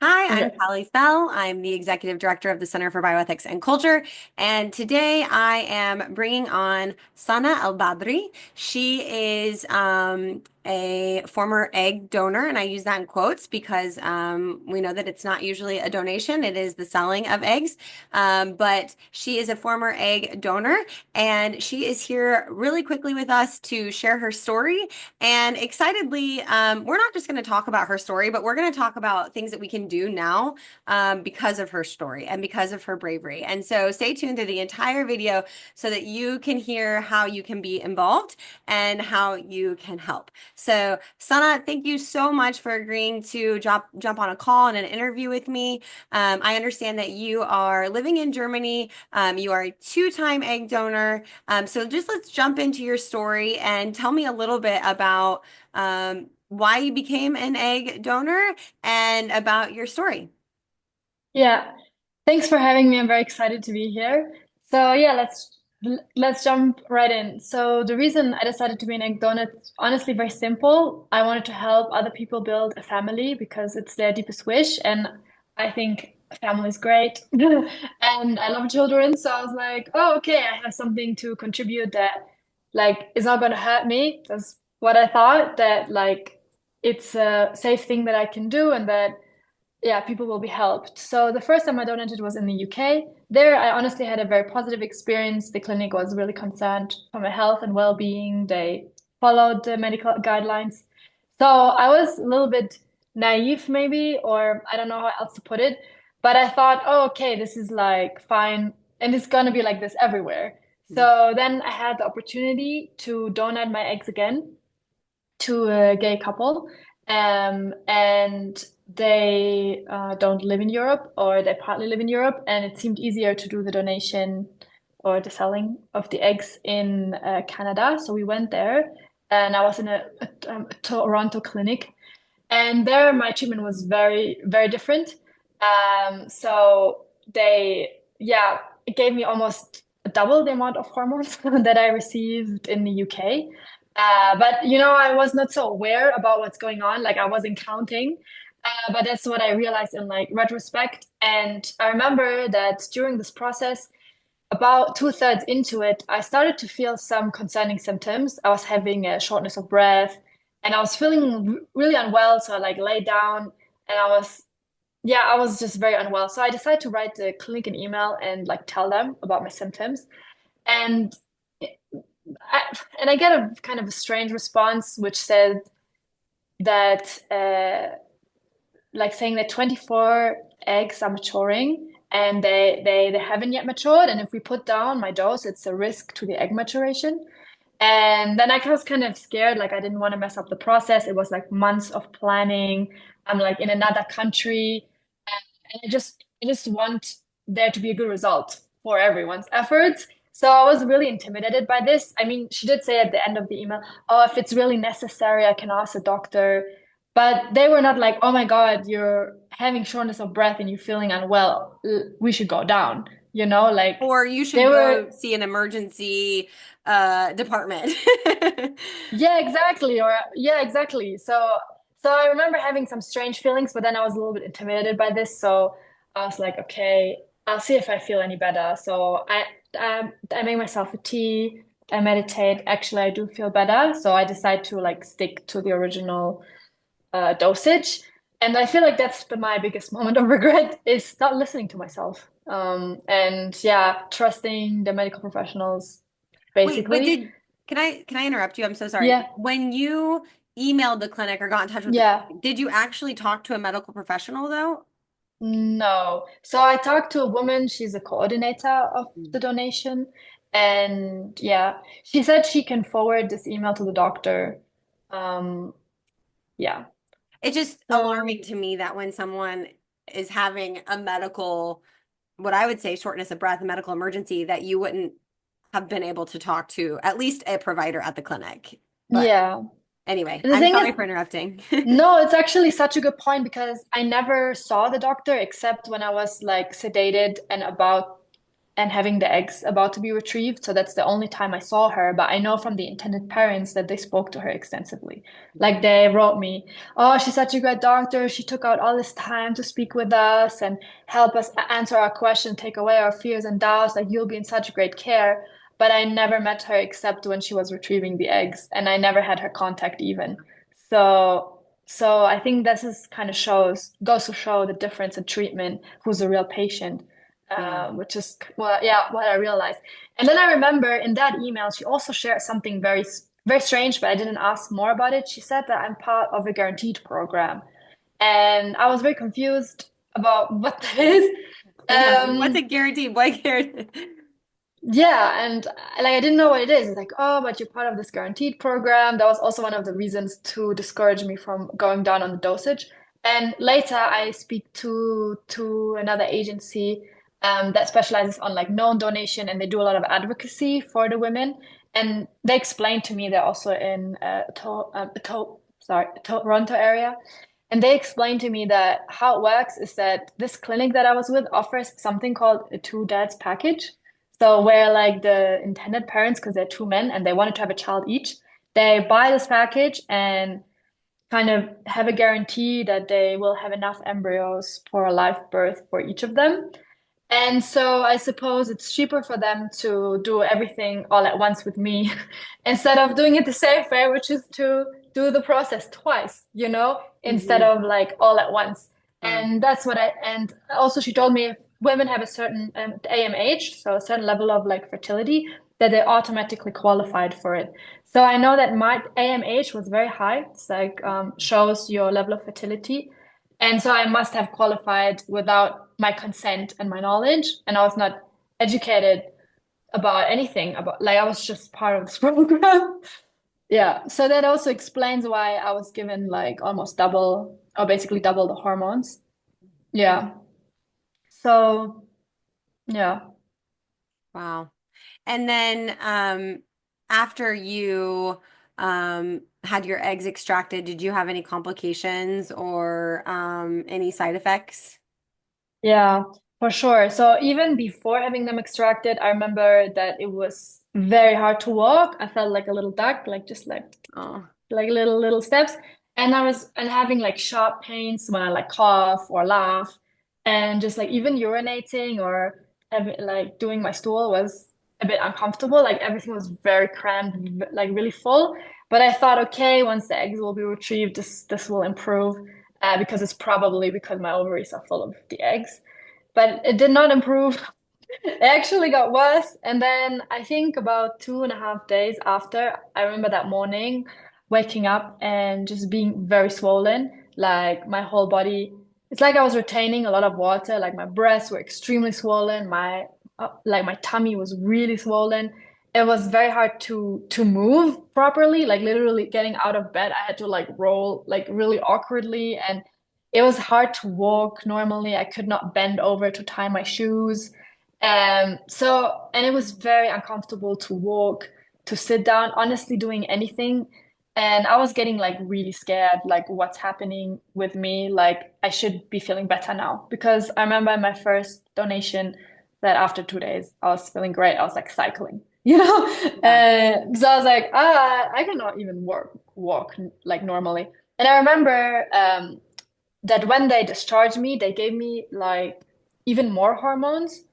Hi, I'm Okay. Callie Fell. I'm the Executive Director of the Center for Bioethics and Culture. And today I am bringing on Sana El Badri. She is a former egg donor, and I use that in quotes because we know that it's not usually a donation, it is the selling of eggs. But she is a former egg donor, and she is here really quickly with us to share her story and excitedly, we're not just going to talk about her story, but we're going to talk about things that we can do now because of her story and because of her bravery. And so stay tuned to the entire video so that you can hear how you can be involved and how you can help. So, Sana, thank you so much for agreeing to jump on a call and an interview with me. I understand that you are living in Germany. You are a two-time egg donor. So just let's jump into your story and tell me a little bit about why you became an egg donor and about your story. Yeah. Thanks for having me. I'm very excited to be here. So yeah, let's jump right in. So the reason I decided to be an egg donor is honestly very simple. I wanted to help other people build a family because it's their deepest wish, and I think a family is great. And I love children, so I was like, oh, okay, I have something to contribute that like is not gonna hurt me. That's what I thought, that like it's a safe thing that I can do and that yeah, people will be helped. So the first time I donated was in the UK. There, I honestly had a very positive experience. The clinic was really concerned for my health and well-being. They followed the medical guidelines. So I was a little bit naive, maybe, or I don't know how else to put it. But I thought, oh, okay, this is like fine, and it's gonna be like this everywhere. So then I had the opportunity to donate my eggs again to a gay couple, and they don't live in Europe, or they partly live in Europe, and it seemed easier to do the donation or the selling of the eggs in Canada. So we went there, and I was in a Toronto clinic, and there my treatment was very, very different. So yeah, it gave me almost double the amount of hormones that I received in the UK. But I was not so aware about what's going on. Like I wasn't counting. But that's what I realized in like retrospect. And I remember that during this process, about two-thirds into it, I started to feel some concerning symptoms. I was having a shortness of breath, and I was feeling really unwell. So I like lay down, and I was just very unwell. So I decided to write the clinic an email and like tell them about my symptoms. And I, and I get a kind of a strange response, which said that like saying that 24 eggs are maturing and they haven't yet matured. And if we put down my dose, it's a risk to the egg maturation. And then I was kind of scared, like I didn't want to mess up the process. It was like months of planning. I'm like in another country, and I just want there to be a good result for everyone's efforts. So I was really intimidated by this. I mean, she did say at the end of the email, "Oh, if it's really necessary, I can ask a doctor." But they were not like, "Oh my God, you're having shortness of breath and you're feeling unwell. We should go down." Like Or you they should were, go see an emergency department. yeah, exactly. Or yeah, exactly. So I remember having some strange feelings, but then I was a little bit intimidated by this. So I was like, okay, I'll see if I feel any better. So I make myself a tea, I meditate. Actually, I do feel better. So I decide to like stick to the original dosage. And I feel like that's my biggest moment of regret is not listening to myself. And yeah, trusting the medical professionals, Wait, but basically. can I interrupt you? I'm so sorry. Yeah. When you emailed the clinic or got in touch with the Yeah. clinic, did you actually talk to a medical professional though? No. So I talked to a woman, she's a coordinator of the donation. And yeah, she said she can forward this email to the doctor. Um, yeah. It's just So alarming to me that when someone is having a medical, what I would say shortness of breath, a medical emergency, that you wouldn't have been able to talk to at least a provider at the clinic. But yeah. anyway, The I'm thing is, sorry for interrupting. no, it's actually such a good point because I never saw the doctor except when I was like sedated and about and having the eggs about to be retrieved. So that's the only time I saw her. But I know from the intended parents that they spoke to her extensively. Like they wrote me, "Oh, she's such a great doctor. She took out all this time to speak with us and help us answer our questions, take away our fears and doubts. Like you'll be in such great care." But I never met her except when she was retrieving the eggs, and I never had her contact even. So, so I think this is kind of goes to show the difference in treatment, who's a real patient, Yeah. which is well, yeah, what I realized. And then I remember in that email, she also shared something very strange, but I didn't ask more about it. She said that I'm part of a guaranteed program, and I was very confused about what that is. Yeah. What's a Um, guarantee? What guarantee? yeah, and like I didn't know what it is. It's like, oh, but you're part of this guaranteed program. That was also one of the reasons to discourage me from going down on the dosage. And later I speak to another agency that specializes on like known donation, and they do a lot of advocacy for the women. And they explained to me they're also in Toronto area. And they explained to me that how it works is that this clinic that I was with offers something called a two dads package. So where like the intended parents, because they're two men and they wanted to have a child each, they buy this package and kind of have a guarantee that they will have enough embryos for a live birth for each of them. And so I suppose it's cheaper for them to do everything all at once with me instead of doing it the safe way, which is to do the process twice, instead Hmm. of like all at once. Wow. And that's and also she told me if women have a certain AMH, so a certain level of like fertility, that they're automatically qualified for it. So I know that my AMH was very high. It's like shows your level of fertility. And so I must have qualified without my consent and my knowledge. And I was not educated about anything about like I was just part of this program. Yeah. So that also explains why I was given like almost double or basically double the hormones. Yeah. So yeah. Wow. And then after you had your eggs extracted, did you have any complications or any side effects? Yeah, for sure. So even before having them extracted, I remember that it was very hard to walk. I felt like a little duck, like just Oh. like little steps. And I was and having like sharp pains when I like cough or laugh, and just like even urinating or like doing my stool was a bit uncomfortable. Like everything was very cramped, like really full. But I thought, okay, once the eggs will be retrieved, this will improve, because it's probably because my ovaries are full of the eggs. But it did not improve. It actually got worse. And then I think about 2.5 days after, I remember that morning waking up and just being very swollen. Like my whole body, it's like I was retaining a lot of water. Like my breasts were extremely swollen. Like my tummy was really swollen. It was very hard to move properly. Like literally getting out of bed, I had to like roll like really awkwardly, and it was hard to walk normally. I could not bend over to tie my shoes. And it was very uncomfortable to walk, to sit down, honestly, doing anything. And I was getting like really scared, like what's happening with me? Like I should be feeling better now. Because I remember in my first donation that after 2 days, I was feeling great. I was like cycling, you know? Yeah. So I was like, I cannot even walk like normally. And I remember that when they discharged me, they gave me like even more hormones.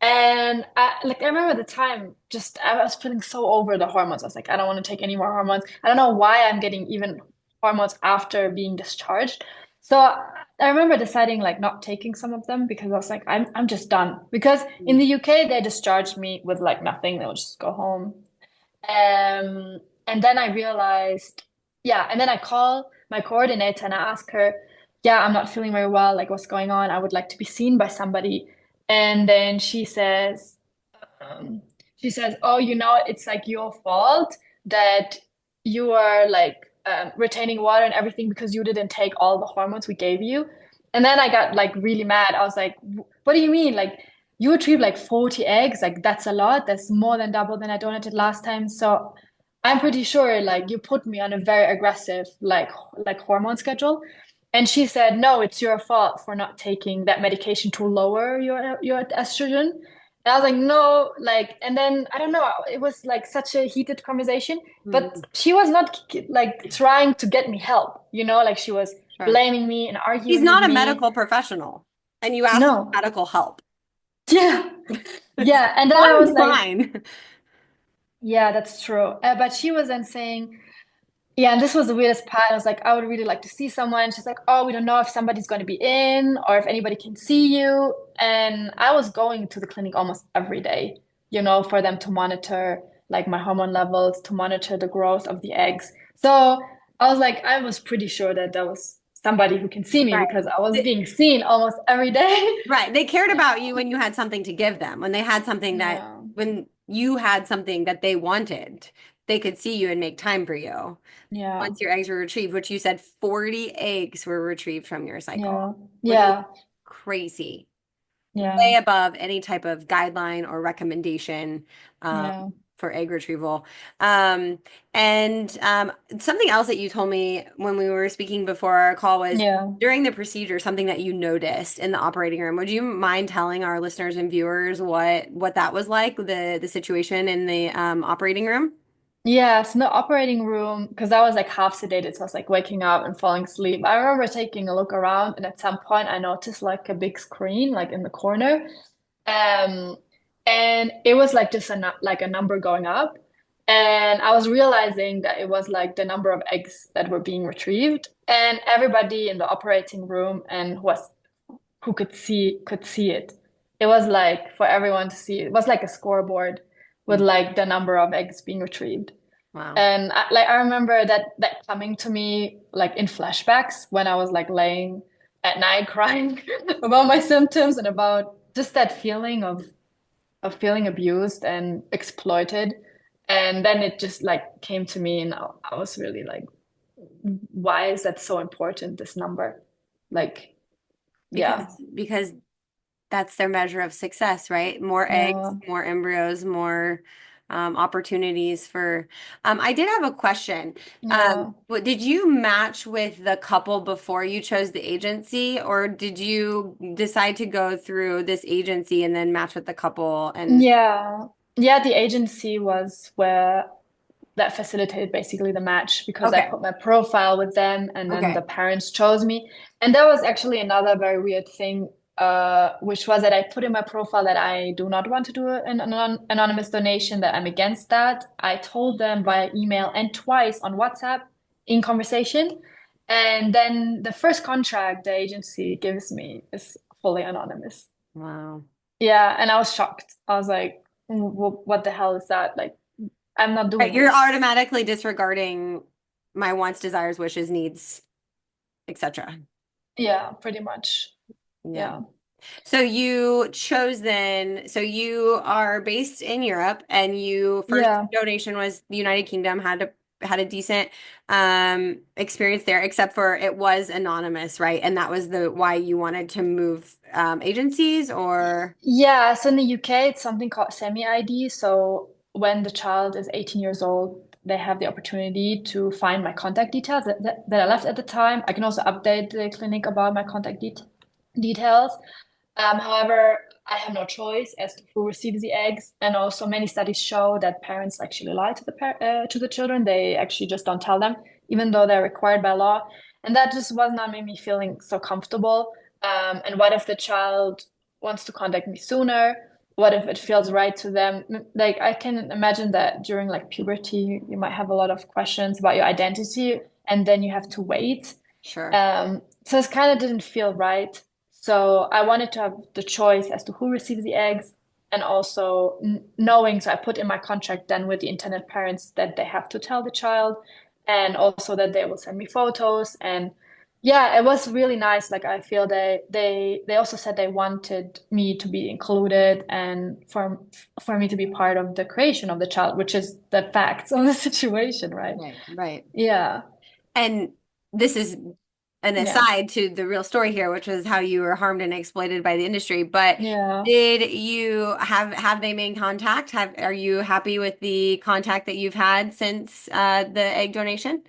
And I remember the time, just I was feeling so over the hormones. I was like, I don't want to take any more hormones. I don't know why I'm getting even hormones after being discharged. So I remember deciding like not taking some of them because I was like, I'm just done. Because in the UK they discharged me with like nothing. They'll just go home. And then I realized, yeah, and then I call my coordinator and I ask her, yeah, I'm not feeling very well. Like, what's going on? I would like to be seen by somebody. And then um, she says, oh, it's like your fault that you are like retaining water and everything because you didn't take all the hormones we gave you. And then I got like really mad. I was like, what do you mean? Like, you retrieved like 40 eggs. Like, that's a lot. That's more than double than I donated last time. So I'm pretty sure like you put me on a very aggressive like hormone schedule. And she said, no, it's your fault for not taking that medication to lower your estrogen. And I was like, no, like, and then I don't know, it was like such a heated conversation, but Mm, she was not like trying to get me help, like she was sure. blaming me and He's arguing with not a me. medical professional, and you asked for No. medical help. Yeah. Yeah. And then I was Bottom like, line. yeah, that's true. But she was then saying, yeah, and this was the weirdest part. I was like, I would really like to see someone. She's like, oh, we don't know if somebody's going to be in or if anybody can see you. And I was going to the clinic almost every day, for them to monitor like my hormone levels, to monitor the growth of the eggs. So I was like, I was pretty sure that there was somebody who can see me Right. because I was Th- being seen almost every day. Right. They cared Yeah. about you when you had something to give them, when they had something that, Yeah. when you had something that they wanted, they could see you and make time for you. Yeah. Once your eggs were retrieved, which you said 40 eggs were retrieved from your cycle, Yeah. which is Yeah. crazy. Yeah. Way above any type of guideline or recommendation Yeah. for egg retrieval. Um, and something else that you told me when we were speaking before our call was Yeah. during the procedure, something that you noticed in the operating room. Would you mind telling our listeners and viewers what that was like, the situation in the operating room? Yeah, so in the operating room, because I was like half sedated, so I was like waking up and falling asleep. I remember taking a look around, and at some point, I noticed like a big screen, like in the corner, um, and it was like just like a number going up, and I was realizing that it was like the number of eggs that were being retrieved, and everybody in the operating room and who could see it. It was like for everyone to see. It was like a scoreboard with Mm, like the number of eggs being retrieved. wow. And I remember that coming to me like in flashbacks when I was like laying at night crying about my symptoms and about just that feeling of feeling abused and exploited. And then it just like came to me and I was really like, why is that so important, this number? Like, Because yeah, because that's their measure of success, right? More eggs, yeah, more embryos, more opportunities for. I did have a question. yeah. Did you match with the couple before you chose the agency, or did you decide to go through this agency and then match with the couple? And Yeah. Yeah, the agency was where that facilitated basically the match because I okay, put my profile with them and then the okay, parents chose me. And that was actually another very weird thing, which was that I put in my profile that I do not want to do an anonymous donation, that I'm against that. I told them via email and twice on WhatsApp in conversation. And then the first contract the agency gives me is fully anonymous. wow. Yeah, and I was shocked. I was like, What the hell is that? Like, I'm not Right, doing you're this." automatically disregarding my wants, desires, wishes, needs, etc. Yeah, pretty much. Yeah. Yeah. So you chose then, so you are based in Europe and you first Yeah. donation was the United Kingdom, had a decent experience there, except for it was anonymous, right? And that was the why you wanted to move agencies or Yeah, so in the UK, it's something called semi-ID. So when the child is 18 years old, they have the opportunity to find my contact details that I left at the time. I can also update the clinic about my contact details. However, I have no choice as to who receives the eggs, and also many studies show that parents actually lie to the children. They actually just don't tell them, even though they're required by law. And that just was not made me feeling so comfortable. And what if the child wants to contact me sooner? What if it feels right to them? Like I can imagine that during like puberty, you might have a lot of questions about your identity, and then you have to wait. sure. So it kind of didn't feel right. So I wanted to have the choice as to who receives the eggs and also knowing. So I put in my contract then with the intended parents that they have to tell the child and also that they will send me photos. And yeah, it was really nice. Like I feel they also said they wanted me to be included and for me to be part of the creation of the child, which is the facts of the situation, right? Right, right. Yeah. And this is an Yeah. aside to the real story here, which was how you were harmed and exploited by the industry. But Yeah. did you have they made contact? Are you happy with the contact that you've had since the egg donation?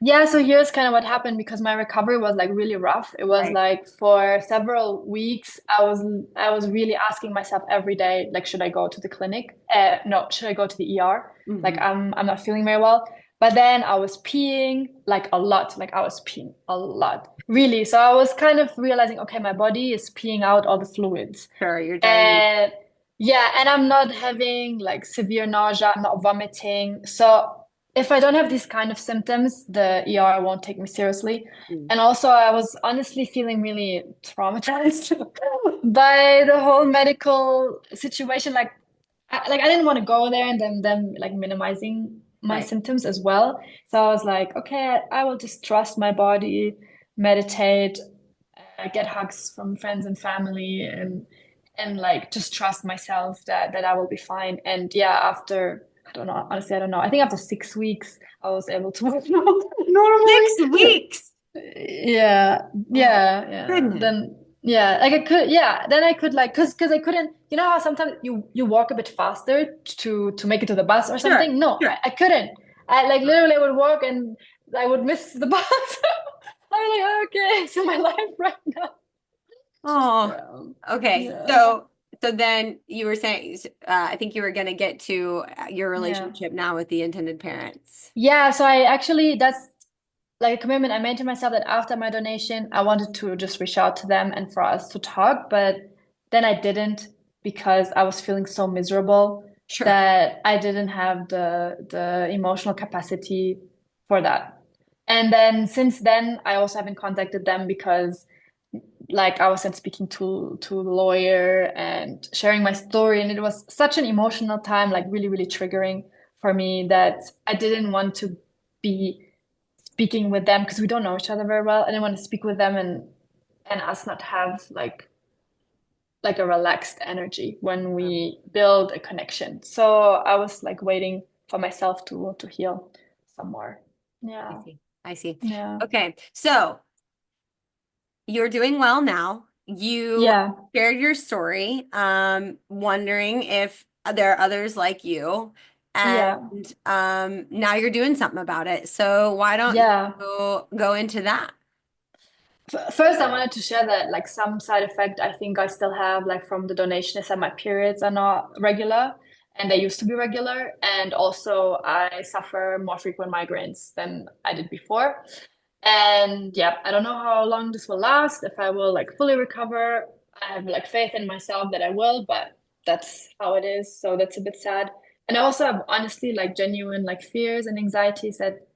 Yeah, so here's kind of what happened because my recovery was like really rough. It was Right. like for several weeks, I was really asking myself every day, like, should I go to the clinic? No, should I go to the ER? Like, Hmm. I'm not feeling very well. But then I was peeing like a lot, like I was peeing a lot, really. So I was kind of realizing, okay, my body is peeing out all the fluids. Sure, you're dying. And yeah, and I'm not having like severe nausea, I'm not vomiting. So if I don't have these kind of symptoms, the ER won't take me seriously. Mm. And also, I was honestly feeling really traumatized by the whole medical situation. Like I didn't want to go there and then them like minimizing my Right. symptoms as well. So I was like, okay, I will just trust my body, meditate, get hugs from friends and family, and like just trust myself that I will be fine. And yeah, after I don't know, honestly, I don't know. I think after 6 weeks, I was able to work normally. 6 weeks. Yeah, Oh, yeah. goodness. Then yeah, like I could, yeah. Then I could like, cause I couldn't. You know how sometimes you walk a bit faster to make it to the bus or Sure, something? No, sure. I couldn't. I like literally would walk and I would miss the bus. I was like, okay, so my life right now. Oh, Yeah. okay. Yeah. So then you were saying, I think you were going to get to your Yeah. relationship now with the intended parents. Yeah, so I actually that's like a commitment I made to myself that after my donation, I wanted to just reach out to them and for us to talk, but then I didn't because I was feeling so miserable Sure. that I didn't have the emotional capacity for that. And then since then, I also haven't contacted them because like I was then speaking to the lawyer and sharing my story, and it was such an emotional time, like really, really triggering for me that I didn't want to be speaking with them because we don't know each other very well. I didn't want to speak with them and us not have like a relaxed energy when Yeah, we build a connection. So I was like waiting for myself to heal some more. I Yeah. see. I see. Yeah. Okay. So you're doing well now. You Yeah. shared your story, wondering if there are others like you, and Yeah. now you're doing something about it. So why don't Yeah. you go into that? First, I wanted to share that like some side effect I think I still have like from the donation is that my periods are not regular and they used to be regular. And also I suffer more frequent migraines than I did before. And yeah, I don't know how long this will last, if I will like fully recover. I have like faith in myself that I will, but that's how it is. So that's a bit sad. And I also have honestly like genuine like fears and anxieties that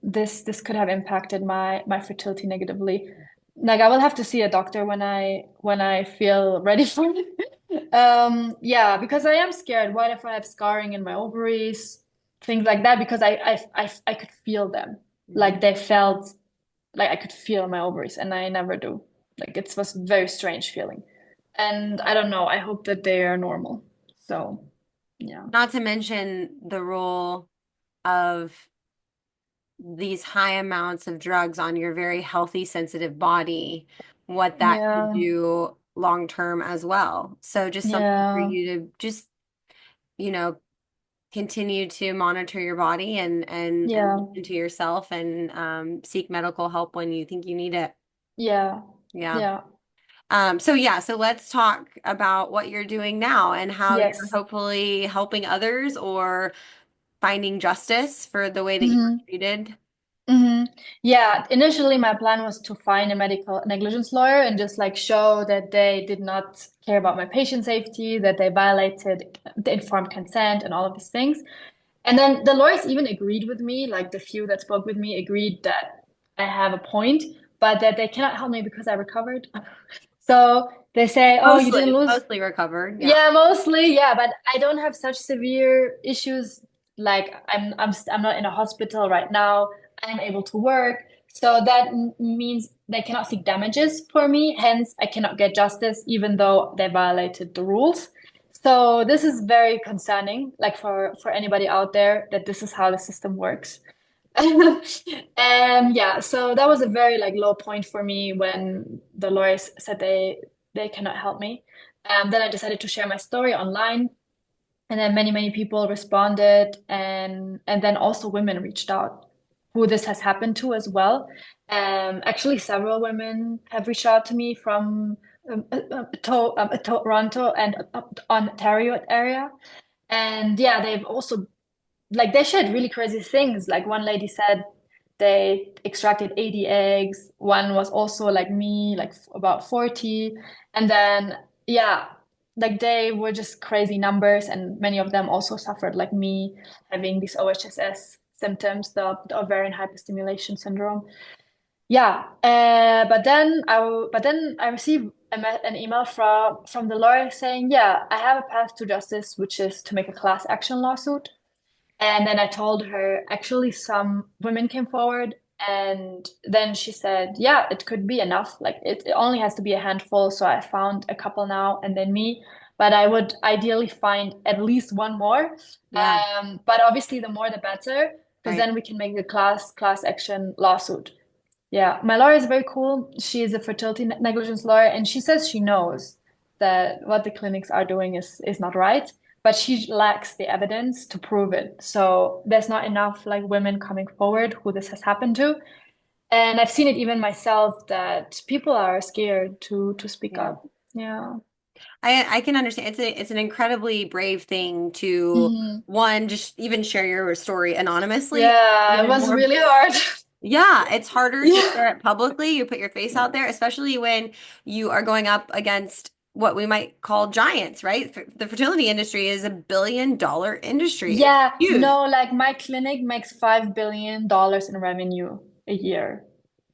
this could have impacted my fertility negatively. Like I will have to see a doctor when I feel ready for it. Yeah, because I am scared. What if I have scarring in my ovaries, things like that? Because I could feel them. Mhm. Like they felt like I could feel my ovaries, and I never do. Like it was a very strange feeling. And I don't know. I hope that they are normal. So yeah. Not to mention the role of these high amounts of drugs on your very healthy, sensitive body, what that could Yeah. do long term as well. So just something for Yeah. you to just, you know, continue to monitor your body and Yeah. listen to yourself and seek medical help when you think you need it. Yeah. Yeah. Yeah. So yeah, so let's talk about what you're doing now and how you're Yes. hopefully helping others or finding justice for the way that you were Hmm. treated. Hmm. Yeah, initially my plan was to find a medical negligence lawyer and just like show that they did not care about my patient safety, that they violated the informed consent and all of these things. And then the lawyers even agreed with me, like the few that spoke with me agreed that I have a point, but that they cannot help me because I recovered. So they say, oh, you didn't lose. Mostly recovered. Yeah. Yeah, mostly, yeah, but I don't have such severe issues. Like I'm not in a hospital right now. I'm able to work. So that means they cannot seek damages for me. Hence, I cannot get justice even though they violated the rules. So this is very concerning, like for anybody out there that this is how the system works. And yeah, so that was a very like low point for me when the lawyers said they cannot help me. Then I decided to share my story online, and then many people responded, and then also women reached out. who this has happened to as well. Actually, several women have reached out to me from Toronto and Ontario area. And yeah, they've also like they shared really crazy things. Like one lady said they extracted 80 eggs. One was also like me, like about 40. And then yeah, like they were just crazy numbers, and many of them also suffered like me, having these OHSS symptoms, the ovarian hyperstimulation syndrome. Yeah, but then I received an email from the lawyer saying, yeah, I have a path to justice, which is to make a class action lawsuit. And then I told her, actually, some women came forward, and then she said, yeah, it could be enough. Like it only has to be a handful. So I found a couple now and then me, but I would ideally find at least one more. Yeah, But obviously, the more the better, because right. then we can make the class action lawsuit. Yeah, my lawyer is very cool. She is a fertility negligence lawyer, and she says she knows that what the clinics are doing is not right, but she lacks the evidence to prove it. So there's not enough like women coming forward who this has happened to. And I've seen it even myself that people are scared to speak Yeah. up. Yeah. I can understand. It's an incredibly brave thing to Hmm. one, just even share your story anonymously. Yeah, it Even was more, really hard. yeah, it's harder to Yeah. share it publicly. You put your face out there, especially when you are going up against what we might call giants, right? The fertility industry is $1 billion industry. It's Yeah, huge. no, like my clinic makes $5 billion in revenue a year.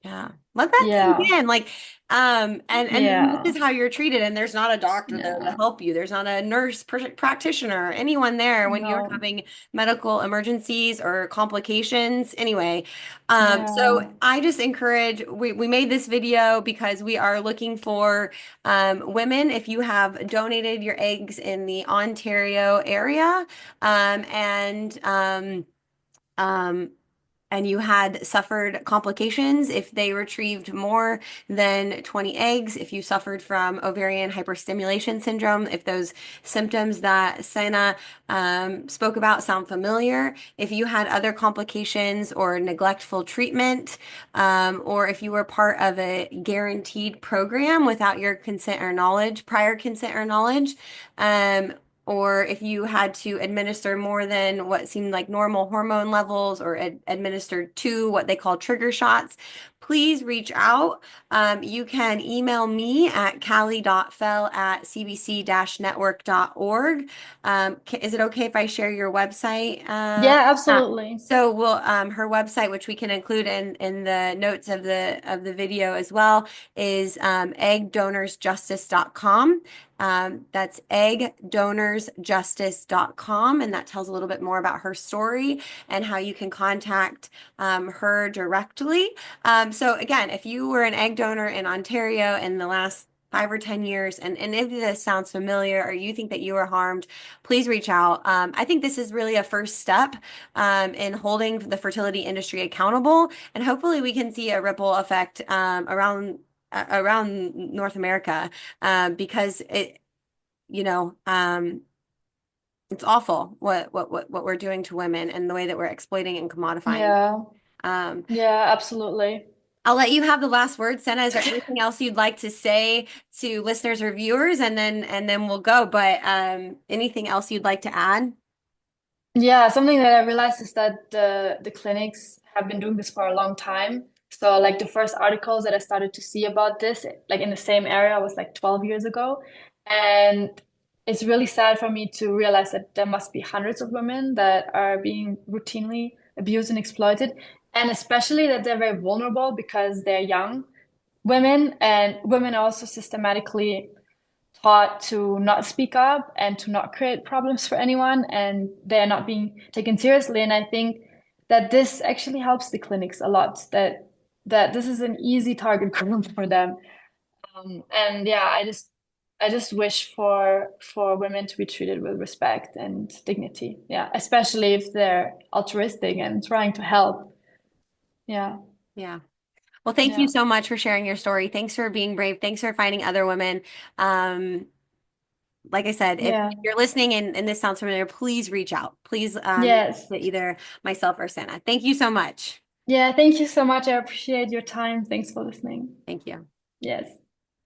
Yeah. Let that sink Yeah. in. Like, and then this Yeah. is how you're treated, and there's not a doctor there to Yeah. help you. There's not a nurse practitioner, anyone there when you're No. having medical emergencies or complications. Anyway, so Yeah. I just encourage, we made this video because we are looking for women. If you have donated your eggs in the Ontario area, and um, and you had suffered complications, if they retrieved more than 20 eggs, if you suffered from ovarian hyperstimulation syndrome, if those symptoms that Sena spoke about sound familiar, if you had other complications or neglectful treatment, or if you were part of a guaranteed program without your consent or knowledge, prior consent or knowledge, um, or if you had to administer more than what seemed like normal hormone levels or administer two, what they call trigger shots, please reach out. You can email me at callie.fell@cbc-network.org. Is it okay if I share your website? Yeah, Yeah. absolutely. So we'll her website, which we can include in the notes of the video as well, is eggdonorsjustice.com. That's eggdonorsjustice.com, and that tells a little bit more about her story and how you can contact her directly. So again, if you were an egg donor in Ontario in the last 5 or 10 years, and if this sounds familiar or you think that you were harmed, please reach out. I think this is really a first step in holding the fertility industry accountable, and hopefully we can see a ripple effect around North America, because you know, it's awful what we're doing to women and the way that we're exploiting and commodifying. Yeah. Um, Yeah, absolutely. I'll let you have the last word, Senna. Is there anything else you'd like to say to listeners or viewers, and then we'll go. But anything else you'd like to add? Yeah, something that I realized is that the clinics have been doing this for a long time. So like the first articles that I started to see about this, like in the same area, was like 12 years ago. And it's really sad for me to realize that there must be hundreds of women that are being routinely abused and exploited. And especially that they're very vulnerable because they're young women, and women are also systematically taught to not speak up and to not create problems for anyone, and they're not being taken seriously. And I think that this actually helps the clinics a lot, that this is an easy target group for them. And yeah, I just wish for women to be treated with respect and dignity. Yeah, especially if they're altruistic and trying to help. Yeah. Yeah. Well, thank you Yeah. so much for sharing your story. Thanks for being brave. Thanks for finding other women. Um, like I said, if Yeah. you're listening and this sounds familiar, please reach out. Please, Yes. to either myself or Santa. Thank you so much. Yeah, thank you so much. I appreciate your time. Thanks for listening. Thank you. Yes.